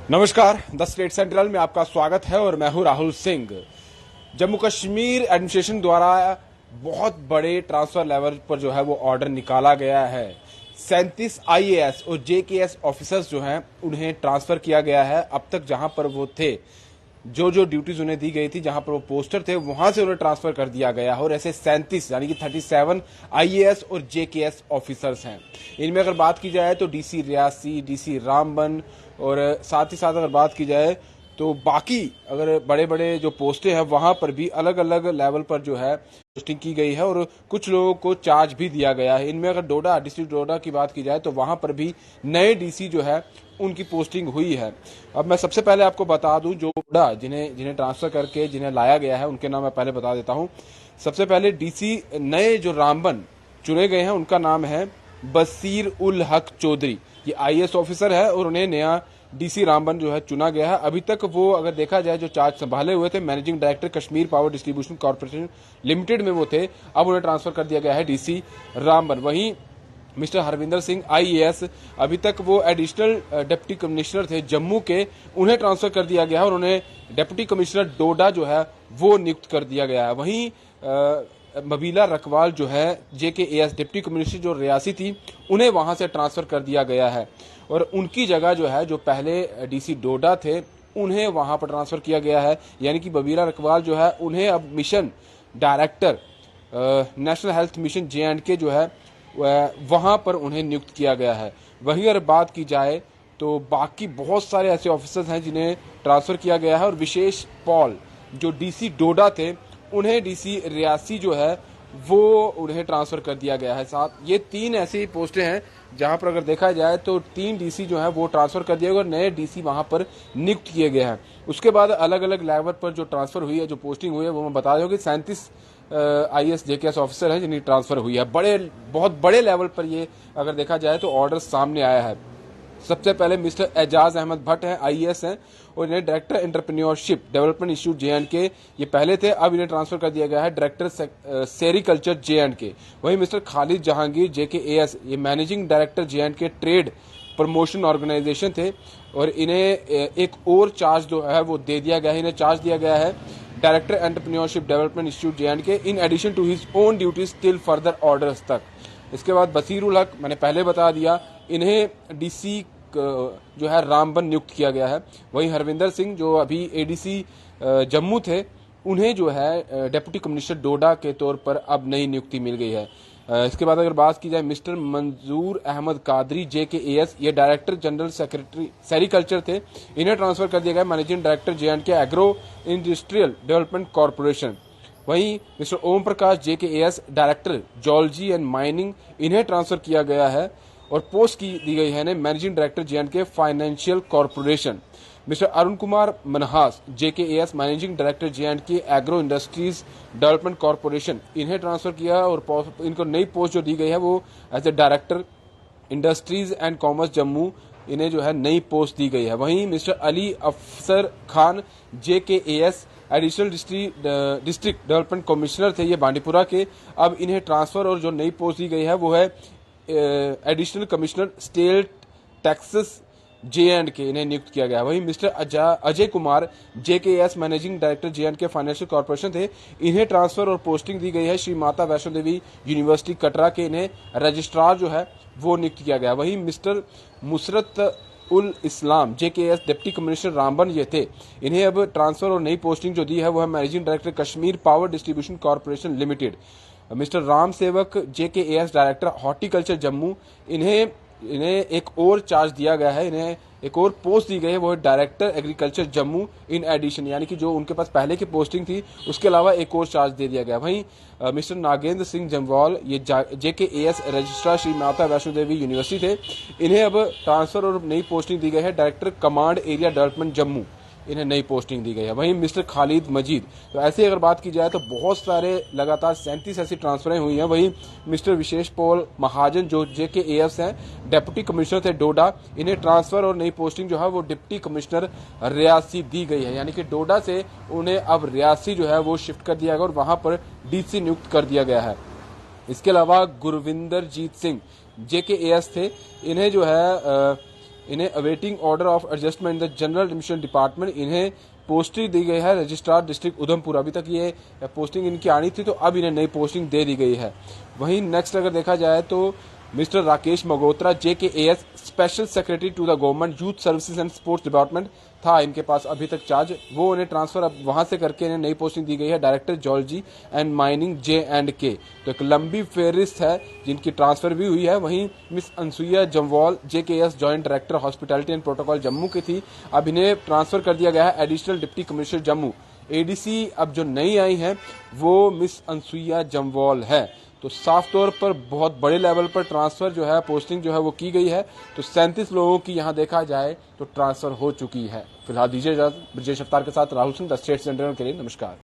नमस्कार, the state central में आपका स्वागत है और मैं हूं राहुल सिंह। जम्मू कश्मीर एडमिनिस्ट्रेशन द्वारा बहुत बड़े ट्रांसफर लेवल पर जो है वो ऑर्डर निकाला गया है। 37 आईएएस और जेकेएस ऑफिसर्स जो हैं उन्हें ट्रांसफर किया गया है। अब तक जहां पर वो थे, जो ड्यूटीज उन्हें दी गई थी, जहां पर वो पोस्टर थे, वहां से उन्हें ट्रांसफर कर दिया गया है। और ऐसे 37 यानी कि 37 आईएएस और जेकेएस ऑफिसर्स हैं। इनमें अगर बात की जाए तो डीसी रियासी, डीसी रामबन और साथ ही साथ अगर बात की जाए तो बाकी अगर बड़े बड़े जो पोस्टें हैं वहां पर भी अलग अलग लेवल पर जो है पोस्टिंग की गई है और कुछ लोगों को चार्ज भी दिया गया है। इनमें अगर डोडा, डिस्ट्रिक्ट डोडा की बात की जाए तो वहां पर भी नए डीसी जो है उनकी पोस्टिंग हुई है। अब मैं सबसे पहले आपको बता दूं, जो डोडा जिन्हें ट्रांसफर करके जिन्हें लाया गया है उनके नाम मैं पहले बता देता हूं। सबसे पहले डीसी नए जो रामबन चुने गए हैं उनका नाम है बसीर उल हक चौधरी। ये आईएएस ऑफिसर है और उन्हें नया डीसी रामबन जो है चुना गया है। अभी तक वो अगर देखा जाए जो चार्ज संभाले हुए थे managing director Kashmir power distribution corporation limited में वो थे, अब उन्हें ट्रांसफर कर दिया गया है डीसी रामबन। वहीं मिस्टर हरविंदर सिंह आईएएस, अभी तक वो एडिशनल डिप्टी कमिश्नर थे जम्मू के, उन्हें ट्रांसफर कर दिया गया है और उन्हें डिप्टी कमिश्नर डोडा जो है वो नियुक्त कर दिया गया है। वहीं मबीला रकवाल जो है जेकेएएस डिप्टी कमिश्नर जो रियासी थी, उन्हें वहां से ट्रांसफर कर दिया गया है और उनकी जगह जो है जो पहले डीसी डोडा थे उन्हें वहां पर ट्रांसफर किया गया है। यानी कि मबीला रकवाल जो है उन्हें अब mission director national health mission जे&के जो है वहां पर उन्हें नियुक्त किया गया है। वहीं अगर बात की जाए तो बाकी बहुत सारे ऐसे ऑफिसर्स हैं जिन्हें ट्रांसफर किया गया है और विशेष पॉल जो डीसी डोडा थे उन्हें डीसी रियासी जो है वो उन्हें ट्रांसफर कर दिया गया है। साथ ये 3 ऐसी पोस्टें हैं जहां पर अगर देखा जाए तो 3 डीसी जो है वो ट्रांसफर कर दिए गए और नए डीसी वहां पर नियुक्त किए गए हैं। उसके बाद अलग अलग लेवल पर जो ट्रांसफर हुई है, जो पोस्टिंग हुई है, वो मैं बता दूं कि 37 आईएएस जेकेएस ऑफिसर हैं जिनकी ट्रांसफर हुई है। बहुत बड़े लेवल पर ये अगर देखा जाए तो ऑर्डर सामने आया है। सबसे पहले मिस्टर एजाज अहमद भट्ट हैं, आईएएस हैं और इन्हें डायरेक्टर एंटरप्रेन्योरशिप डेवलपमेंट इंस्टीट्यूट जे&के ये पहले थे, अब इन्हें ट्रांसफर कर दिया गया है डायरेक्टर सेरिकल्चर जे&के। वहीं मिस्टर खालिद जहांगीर जेकेएएस, ये managing director J and K trade promotion organisation थे और इन्हें एक और चार्ज जो है वो दे दिया गया है। इन्हें चार्ज दिया गया है director entrepreneurship development institute J and K in addition to his own duties till further orders तक। इसके बाद बसीर उल हक, मैंने पहले बता दिया, इन्हें डीसी जो है रामबन नियुक्त किया गया है। वहीं हरविंदर सिंह जो अभी एडीसी जम्मू थे, उन्हें जो है डिप्टी कमिश्नर डोडा के तौर पर अब नई नियुक्ति मिल गई है। इसके बाद अगर बात की जाए मिस्टर मंजूर अहमद कादरी जेकेएएस, ये डायरेक्टर जनरल सेक्रेटरी सेरिकल्चर थे, इन्हें ट्रांसफर कर दिया गया managing director J and K agro industrial development corporation. वहीं mister Om Prakash JKAS director geology and mining, इन्हें ट्रांसफर किया गया है और पोस्ट की दी गई है managing director J and K financial corporation. Mister Arun Kumar Manhas JKAS managing director J and K agro industries development corporation, इन्हें ट्रांसफर किया और इनको नई पोस्ट जो दी गई है वो as a director industries and commerce Jammu, इन्हें जो है नई पोस्ट दी गई है। वहीं mister Ali Afsar Khan JKAS additional district development commissioner थे, ये बांडीपुरा के, अब इन्हें ट्रांसफर और जो नई पोस्ट दी गई है वो है additional commissioner state taxes J and K, इन्हें नियुक्त किया गया। वहीं mister Ajay Kumar JKAS managing director J and K financial corporation थे, इन्हें ट्रांसफर और पोस्टिंग दी गई है श्री माता वैष्णो देवी यूनिवर्सिटी कटरा के, इन्हें रजिस्ट्रार जो है वो नियुक्त किया गया। वहीं mister Musarrat ul Islam जेकेएएस deputy commissioner Ramban ये थे, इन्हें अब ट्रांसफर और नई पोस्टिंग जो दी है वो है managing director Kashmir power distribution corporation limited. Mister Ram सेवक जेकेएएस डायरेक्टर हॉर्टिकल्चर जम्मू, इन्हें एक और चार्ज दिया गया है, इन्हें एक और पोस्ट दी गई है, वो है director agriculture Jammu in addition, यानी कि जो उनके पास पहले की पोस्टिंग थी उसके अलावा एक और चार्ज दे दिया गया। वहीं मिस्टर नागेंद्र सिंह जमवाल, ये जेकेएएस रजिस्ट्रार श्री माता वैष्णो देवी यूनिवर्सिटी थे, इन्हें अब ट्रांसफर और नई पोस्टिंग दी गई है director command area development Jammu, इन्हें नई पोस्टिंग दी गई है। वहीं मिस्टर खालिद मजीद, तो ऐसे अगर बात की जाए तो बहुत सारे लगातार 37 ऐसी ट्रांसफरें हुई हैं। वहीं मिस्टर विशेष पॉल महाजन जो जेकेएएस हैं डिप्टी कमिश्नर थे डोडा, इन्हें ट्रांसफर और नई पोस्टिंग जो है वो डिप्टी कमिश्नर रियासी दी गई है, यानी कि डोडा से उन्हें अब रियासी जो है वो शिफ्ट कर दिया गया और वहां पर डीसी नियुक्त कर दिया गया है। इसके अलावा गुरविंदर जीत सिंह जेकेएएस थे, इन्हें जो है इन्हें awaiting order of adjustment in the general admission department, इन्हें पोस्टिंग दी गई है रजिस्ट्रार डिस्ट्रिक्ट उधमपुर। अभी तक ये पोस्टिंग इनकी आनी थी, तो अब इन्हें नई पोस्टिंग दे दी गई है। वहीं नेक्स्ट अगर देखा जाए तो mister Rakesh Magotra JKAS special secretary to the government youth services and sports department था इनके पास अभी तक चार्ज, वो उन्हें ट्रांसफर अब वहां से करके इन्हें नई पोस्टिंग दी गई है director geology and mining J&K। तो एक लंबी फेहरिस्त है जिनकी ट्रांसफर भी हुई है। वहीं miss Anasuya Jamwal JKAS joint director hospitality and protocol Jammu की थी, अब इन्हें ट्रांसफर कर दिया गया है additional deputy commissioner Jammu. ADC अब जो नई आई है वो मिस अनसुईया जम्वाल है। तो साफ तौर पर बहुत बड़े लेवल पर ट्रांसफर जो है, पोस्टिंग जो है वो की गई है। तो 37 लोगों की यहां देखा जाए तो ट्रांसफर हो चुकी है। फिलहाल दीजिए इजाजत, ब्रजेश अवतार के साथ Rahul Singh, the state central के लिए। नमस्कार।